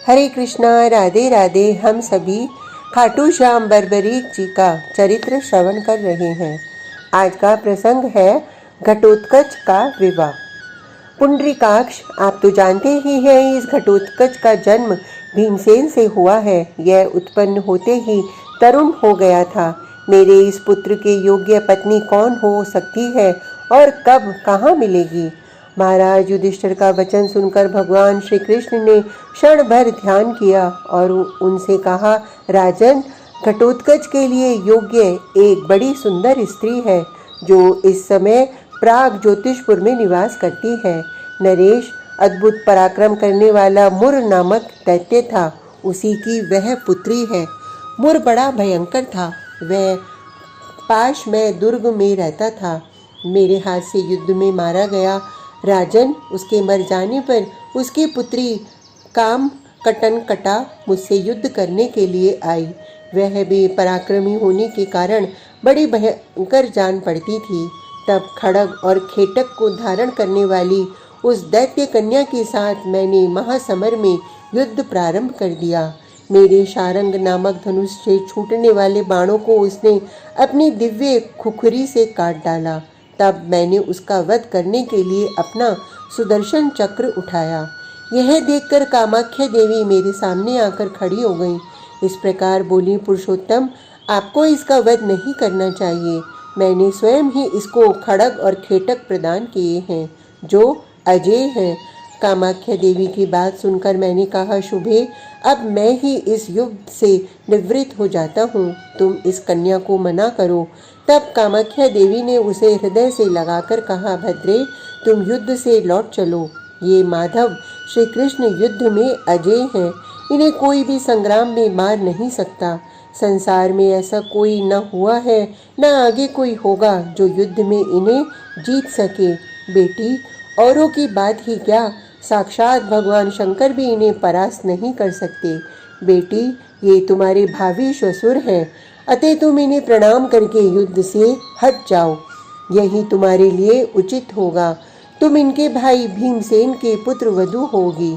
हरे कृष्णा, राधे राधे। हम सभी खाटू श्याम बरबरीक जी का चरित्र श्रवण कर रहे हैं। आज का प्रसंग है घटोत्कच का विवाह। पुंडरीकाक्ष, आप तो जानते ही हैं, इस घटोत्कच का जन्म भीमसेन से हुआ है। यह उत्पन्न होते ही तरुण हो गया था। मेरे इस पुत्र के योग्य पत्नी कौन हो सकती है और कब कहाँ मिलेगी? महाराज युधिष्ठिर का वचन सुनकर भगवान श्री कृष्ण ने क्षण भर ध्यान किया और उनसे कहा, राजन, घटोत्कच के लिए योग्य एक बड़ी सुंदर स्त्री है जो इस समय प्राग ज्योतिषपुर में निवास करती है। नरेश, अद्भुत पराक्रम करने वाला मुर नामक दैत्य था, उसी की वह पुत्री है। मुर बड़ा भयंकर था। वह पाश में दुर्ग में रहता था। मेरे हाथ से युद्ध में मारा गया। राजन, उसके मर जाने पर उसकी पुत्री काम कटन कटा मुझसे युद्ध करने के लिए आई। वह भी पराक्रमी होने के कारण बड़ी भयंकर जान पड़ती थी। तब खड़ग और खेटक को धारण करने वाली उस दैत्य कन्या के साथ मैंने महासमर में युद्ध प्रारंभ कर दिया। मेरे शारंग नामक धनुष से छूटने वाले बाणों को उसने अपनी दिव्य खुखरी से काट डाला। तब मैंने उसका वध करने के लिए अपना सुदर्शन चक्र उठाया। यह देखकर कामाख्या देवी मेरे सामने आकर खड़ी हो गई। इस प्रकार बोली, पुरुषोत्तम, आपको इसका वध नहीं करना चाहिए। मैंने स्वयं ही इसको खड़ग और खेटक प्रदान किए हैं जो अजय हैं। कामाख्या देवी की बात सुनकर मैंने कहा, शुभे, अब मैं ही इस युद्ध से निवृत्त हो जाता हूँ। तुम इस कन्या को मना करो। तब कामाख्या देवी ने उसे हृदय से लगाकर कहा, भद्रे, तुम युद्ध से लौट चलो। ये माधव श्री कृष्ण युद्ध में अजय हैं। इन्हें कोई भी संग्राम में मार नहीं सकता। संसार में ऐसा कोई न हुआ है, न आगे कोई होगा जो युद्ध में इन्हें जीत सके। बेटी, औरों की बात ही क्या, साक्षात भगवान शंकर भी इन्हें परास्त नहीं कर सकते। बेटी, ये तुम्हारे भावी ससुर हैं, अतः तुम इन्हें प्रणाम करके युद्ध से हट जाओ। यही तुम्हारे लिए उचित होगा। तुम इनके भाई भीमसेन के पुत्र वधू होगी।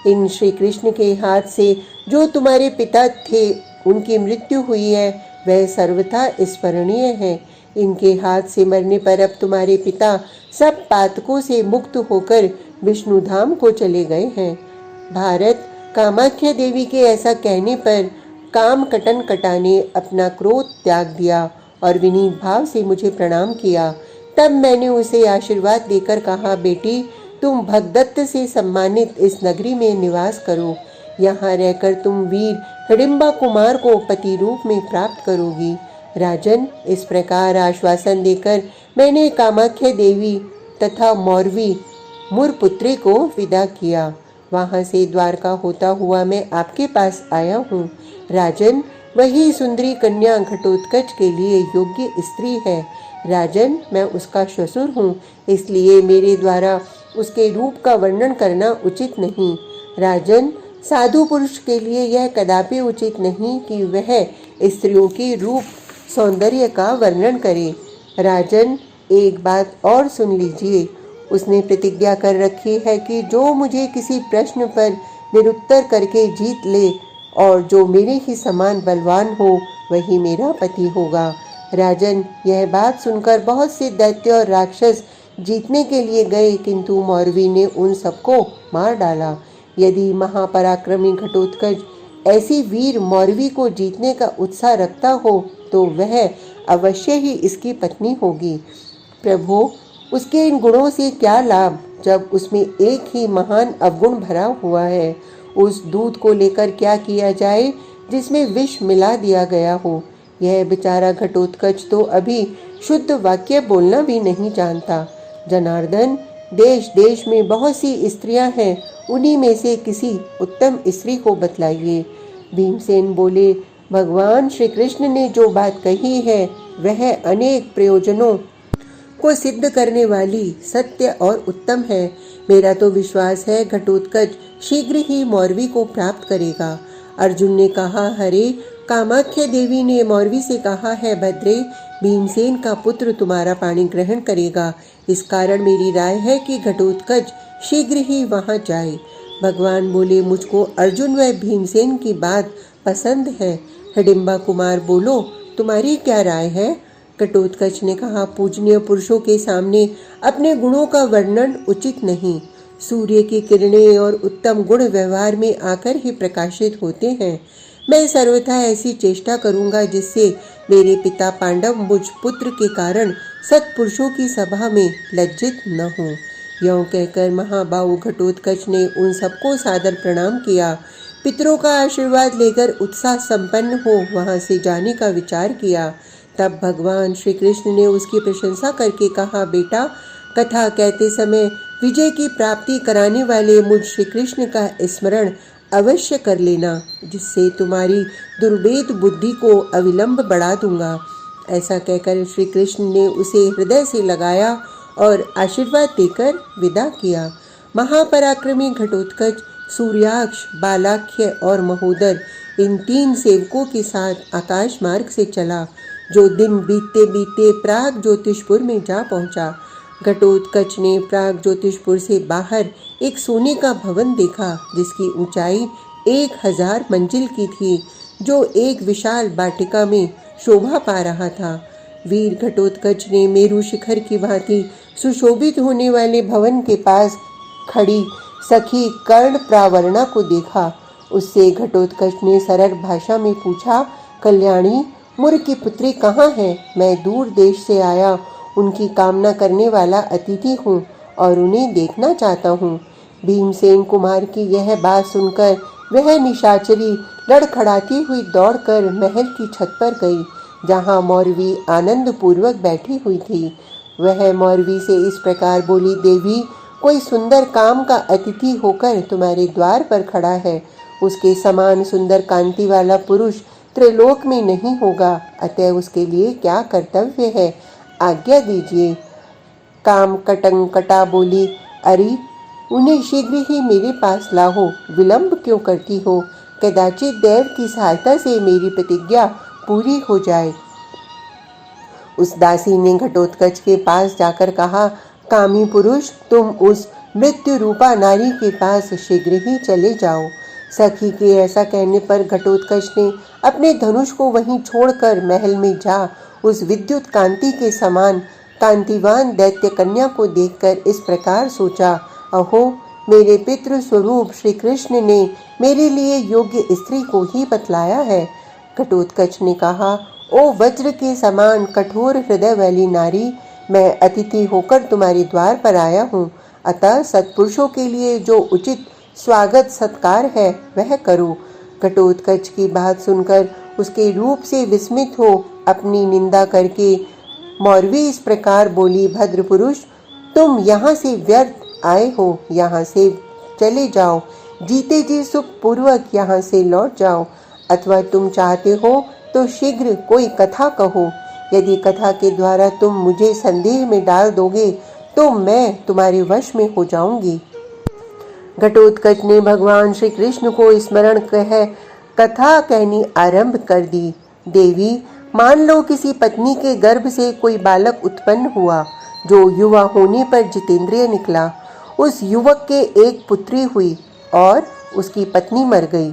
इन श्री कृष्ण के हाथ से जो तुम्हारे पिता थे उनकी मृत्यु हुई है, वह सर्वथा स्मरणीय है। इनके हाथ से मरने पर अब तुम्हारे पिता सब पातकों से मुक्त होकर विष्णुधाम को चले गए हैं। भारत, कामाख्या देवी के ऐसा कहने पर काम कटन कटा ने अपना क्रोध त्याग दिया और विनीत भाव से मुझे प्रणाम किया। तब मैंने उसे आशीर्वाद देकर कहा, बेटी, तुम भगदत्त से सम्मानित इस नगरी में निवास करो। यहाँ रहकर तुम वीर हिडिंबा कुमार को पति रूप में प्राप्त करोगी। राजन, इस प्रकार आश्वासन देकर मैंने कामाख्या देवी तथा मौरवी मुरपुत्री को विदा किया। वहाँ से द्वारका होता हुआ मैं आपके पास आया हूँ। राजन, वही सुंदरी कन्या घटोत्कच के लिए योग्य स्त्री है। राजन, मैं उसका ससुर हूँ, इसलिए मेरे द्वारा उसके रूप का वर्णन करना उचित नहीं। राजन, साधु पुरुष के लिए यह कदापि उचित नहीं कि वह स्त्रियों के रूप सौंदर्य का वर्णन करे। राजन, एक बात और सुन लीजिए। उसने प्रतिज्ञा कर रखी है कि जो मुझे किसी प्रश्न पर निरुत्तर करके जीत ले और जो मेरे ही समान बलवान हो, वही मेरा पति होगा। राजन, यह बात सुनकर बहुत से दैत्य और राक्षस जीतने के लिए गए, किंतु मौरवी ने उन सबको मार डाला। यदि महापराक्रमी घटोत्कच ऐसी वीर मौरवी को जीतने का उत्साह रखता हो तो वह अवश्य ही इसकी पत्नी होगी। प्रभु, उसके इन गुणों से क्या लाभ जब उसमें एक ही महान अवगुण भरा हुआ है। उस दूध को लेकर क्या किया जाए जिसमें विष मिला दिया गया हो। यह बेचारा घटोत्कच तो अभी शुद्ध वाक्य बोलना भी नहीं जानता। जनार्दन, देश देश में बहुत सी स्त्रियां हैं, उन्हीं में से किसी उत्तम स्त्री को बतलाइए। भीमसेन बोले, भगवान श्री कृष्ण ने जो बात कही है वह अनेक प्रयोजनों को सिद्ध करने वाली सत्य और उत्तम है। मेरा तो विश्वास है घटोत्कच शीघ्र ही मौरवी को प्राप्त करेगा। अर्जुन ने कहा, हरे, कामाख्या देवी ने मौरवी से कहा है, भद्रे, भीमसेन का पुत्र तुम्हारा पाणी ग्रहण करेगा। इस कारण मेरी राय है कि घटोत्कच शीघ्र ही वहां जाए। भगवान बोले, मुझको अर्जुन व भीमसेन की बात पसंद है। हिडिंबा कुमार बोलो, तुम्हारी क्या राय है? घटोत्कच ने कहा, पूजनीय पुरुषों के सामने अपने गुणों का वर्णन उचित नहीं। सूर्य की किरणें और उत्तम गुण व्यवहार में आकर ही प्रकाशित होते हैं। मैं सर्वथा ऐसी चेष्टा करूंगा जिससे मेरे पिता पांडव मुझ पुत्र के कारण सत्पुरुषों की सभा में लज्जित न हो। यों कहकर महाबाहु घटोत्कच ने उन सबको सादर प्रणाम किया। पितरों का आशीर्वाद लेकर उत्साह संपन्न हो वहां से जाने का विचार किया। तब भगवान श्री कृष्ण ने उसकी प्रशंसा करके कहा, बेटा, कथा कहते समय विजय की प्राप्ति कराने वाले मुझ श्री कृष्ण का स्मरण अवश्य कर लेना, जिससे तुम्हारी दुर्भेद बुद्धि को अविलंब बढ़ा दूंगा। ऐसा कहकर श्री कृष्ण ने उसे हृदय से लगाया और आशीर्वाद देकर विदा किया। महापराक्रमी घटोत्कच सूर्याक्ष, बालाख्य और महोदर इन 3 सेवकों के साथ आकाश मार्ग से चला, जो दिन बीतते बीतते प्राग ज्योतिषपुर में जा पहुंचा। घटोत्कच ने प्राग ज्योतिषपुर से बाहर एक सोने का भवन देखा, जिसकी ऊंचाई 1000 मंजिल की थी, जो एक विशाल वाटिका में शोभा पा रहा था। वीर घटोत्कच ने मेरु शिखर की भांति सुशोभित होने वाले भवन के पास खड़ी सखी कर्ण प्रावर्णा को देखा। उससे घटोत्कच ने सरल भाषा में पूछा, कल्याणी, मुर की पुत्री कहाँ है? मैं दूर देश से आया उनकी कामना करने वाला अतिथि हूँ और उन्हें देखना चाहता हूँ। भीमसेन कुमार की यह बात सुनकर वह निशाचरी लड़खड़ाती हुई दौड़कर महल की छत पर गई, जहाँ मौरवी आनंद पूर्वक बैठी हुई थी। वह मौरवी से इस प्रकार बोली, देवी, कोई सुंदर काम का अतिथि होकर तुम्हारे द्वार पर खड़ा है। उसके समान सुंदर कांति वाला पुरुष त्रिलोक में नहीं होगा, अतः उसके लिए क्या कर्तव्य है, आज्ञा दीजिए। काम कटंकटा बोली, अरे, उन्हें शीघ्र ही मेरे पास लाओ, विलंब क्यों करती हो? कदाचित देव की सहायता से मेरी प्रतिज्ञा पूरी हो जाए। उस दासी ने घटोत्कच के पास जाकर कहा, कामी पुरुष, तुम उस मृत्यु रूपा नारी के पास शीघ्र ही चले जाओ। सखी के ऐसा कहने पर घटोत्कच ने अपने धनुष को वहीं छोड़कर महल में जा उस विद्युत कांति के समान कांतिवान दैत्य कन्या को देखकर इस प्रकार सोचा, अहो, मेरे पितृ स्वरूप श्री कृष्ण ने मेरे लिए योग्य स्त्री को ही बतलाया है। घटोत्कच ने कहा, ओ वज्र के समान कठोर हृदय वाली नारी, मैं अतिथि होकर तुम्हारे द्वार पर आया हूँ, अतः सत्पुरुषों के लिए जो उचित स्वागत सत्कार है वह करो। घटोत्कच की बात सुनकर उसके रूप से विस्मित हो अपनी निंदा करके मौरवी इस प्रकार बोली, भद्र पुरुष, तुम यहाँ से व्यर्थ आए हो, यहाँ से चले जाओ, जीते जी सुख पूर्वक यहाँ से लौट जाओ, अथवा तुम चाहते हो तो शीघ्र कोई कथा कहो। यदि कथा के द्वारा तुम मुझे संदेह में डाल दोगे तो मैं तुम्हारे वश में हो जाऊंगी। घटोत्कच ने भगवान श्री कृष्ण को स्मरण कह कथा कहनी आरंभ कर दी। देवी, मान लो किसी पत्नी के गर्भ से कोई बालक उत्पन्न हुआ, जो युवा होने पर जितेंद्रिय निकला। उस युवक के एक पुत्री हुई और उसकी पत्नी मर गई।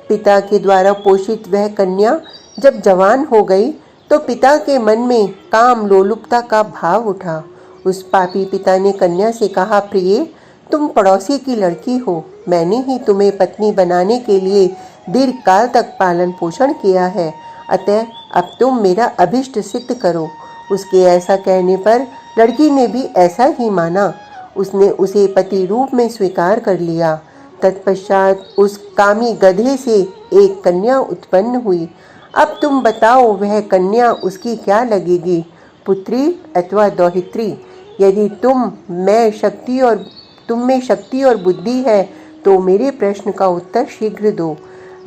पिता के द्वारा पोषित वह कन्या जब जवान हो गई तो पिता के मन में काम लोलुपता का भाव उठा। उस पापी पिता ने कन्या से कहा, प्रिय, तुम पड़ोसी की लड़की हो, मैंने ही तुम्हें पत्नी बनाने के लिए दीर्घ काल तक पालन पोषण किया है, अतः अब तुम मेरा अभिष्ट सिद्ध करो। उसके ऐसा कहने पर लड़की ने भी ऐसा ही माना। उसने उसे पति रूप में स्वीकार कर लिया। तत्पश्चात उस कामी गधे से एक कन्या उत्पन्न हुई। अब तुम बताओ, वह कन्या उसकी क्या लगेगी, पुत्री अथवा दौहित्री? यदि तुम में शक्ति और बुद्धि है तो मेरे प्रश्न का उत्तर शीघ्र दो।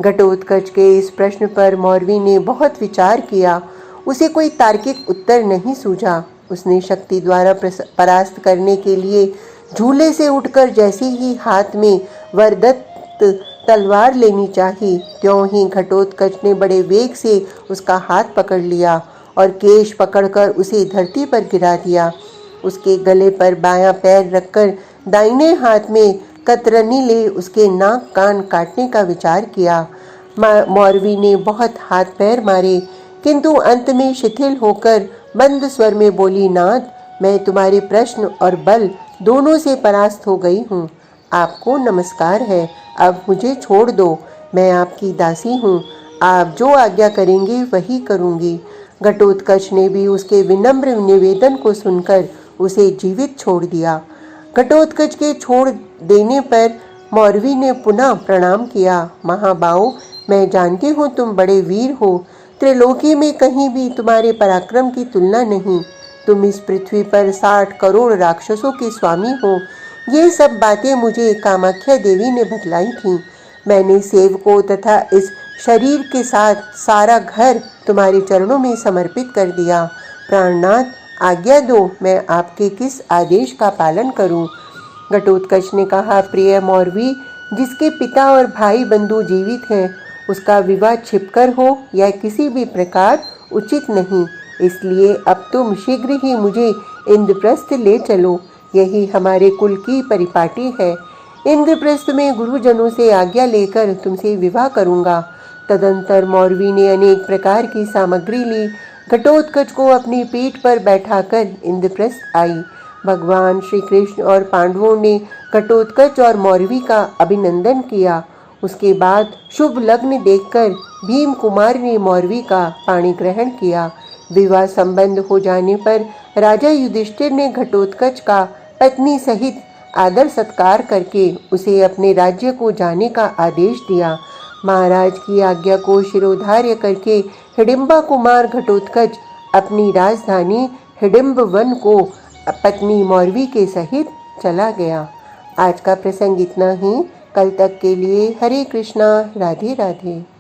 घटोत्कच के इस प्रश्न पर मौरवी ने बहुत विचार किया। उसे कोई तार्किक उत्तर नहीं सूझा। उसने शक्ति द्वारा परास्त करने के लिए झूले से उठकर जैसे ही हाथ में वरदत्त तलवार लेनी चाहिए, त्यों ही घटोत्कच ने बड़े वेग से उसका हाथ पकड़ लिया और केश पकड़कर उसे धरती पर गिरा दिया। उसके गले पर बायां पैर रखकर दाहिने हाथ में कतरनी ले उसके नाक कान काटने का विचार किया। मौरवी ने बहुत हाथ पैर मारे, किंतु अंत में शिथिल होकर बंद स्वर में बोली, नाथ, मैं तुम्हारे प्रश्न और बल दोनों से परास्त हो गई हूँ। आपको नमस्कार है, अब मुझे छोड़ दो, मैं आपकी दासी हूँ। आप जो आज्ञा करेंगे वही करूँगी। घटोत्कच ने भी उसके विनम्र निवेदन को सुनकर उसे जीवित छोड़ दिया। घटोत्कच के छोड़ देने पर मौरवी ने पुनः प्रणाम किया। महाबाऊ, मैं जानती हूँ तुम बड़े वीर हो, त्रिलोकी में कहीं भी तुम्हारे पराक्रम की तुलना नहीं। तुम इस पृथ्वी पर 60 करोड़ राक्षसों के स्वामी हो। ये सब बातें मुझे कामाख्या देवी ने बतलाई थीं। मैंने सेवकों तथा इस शरीर के साथ सारा घर तुम्हारे चरणों में समर्पित कर दिया। प्राणनाथ, आज्ञा दो, मैं आपके किस आदेश का पालन करूं? घटोत्कच ने कहा, प्रिय मौरवी, जिसके पिता और भाई बंधु जीवित हैं, उसका विवाह छिपकर हो या किसी भी प्रकार उचित नहीं। इसलिए अब तुम शीघ्र ही मुझे इंद्रप्रस्थ ले चलो। यही हमारे कुल की परिपाटी है। इंद्रप्रस्थ में गुरुजनों से आज्ञा लेकर तुमसे विवाह करूंगा। तदंतर मौरवी ने अनेक प्रकार की सामग्री ली, घटोत्कच को अपनी पीठ पर बैठाकर इंद्रप्रस्थ आई। भगवान श्री कृष्ण और पांडवों ने घटोत्कच और मौरवी का अभिनंदन किया। उसके बाद शुभ लग्न देखकर भीम कुमार ने मौरवी का पाणी ग्रहण किया। विवाह संबंध हो जाने पर राजा युधिष्ठिर ने घटोत्कच का पत्नी सहित आदर सत्कार करके उसे अपने राज्य को जाने का आदेश दिया। महाराज की आज्ञा को शिरोधार्य करके हिडिंबा कुमार घटोत्कच अपनी राजधानी हिडिंब वन को पत्नी मौरवी के सहित चला गया। आज का प्रसंग इतना ही। कल तक के लिए हरे कृष्णा, राधे राधे।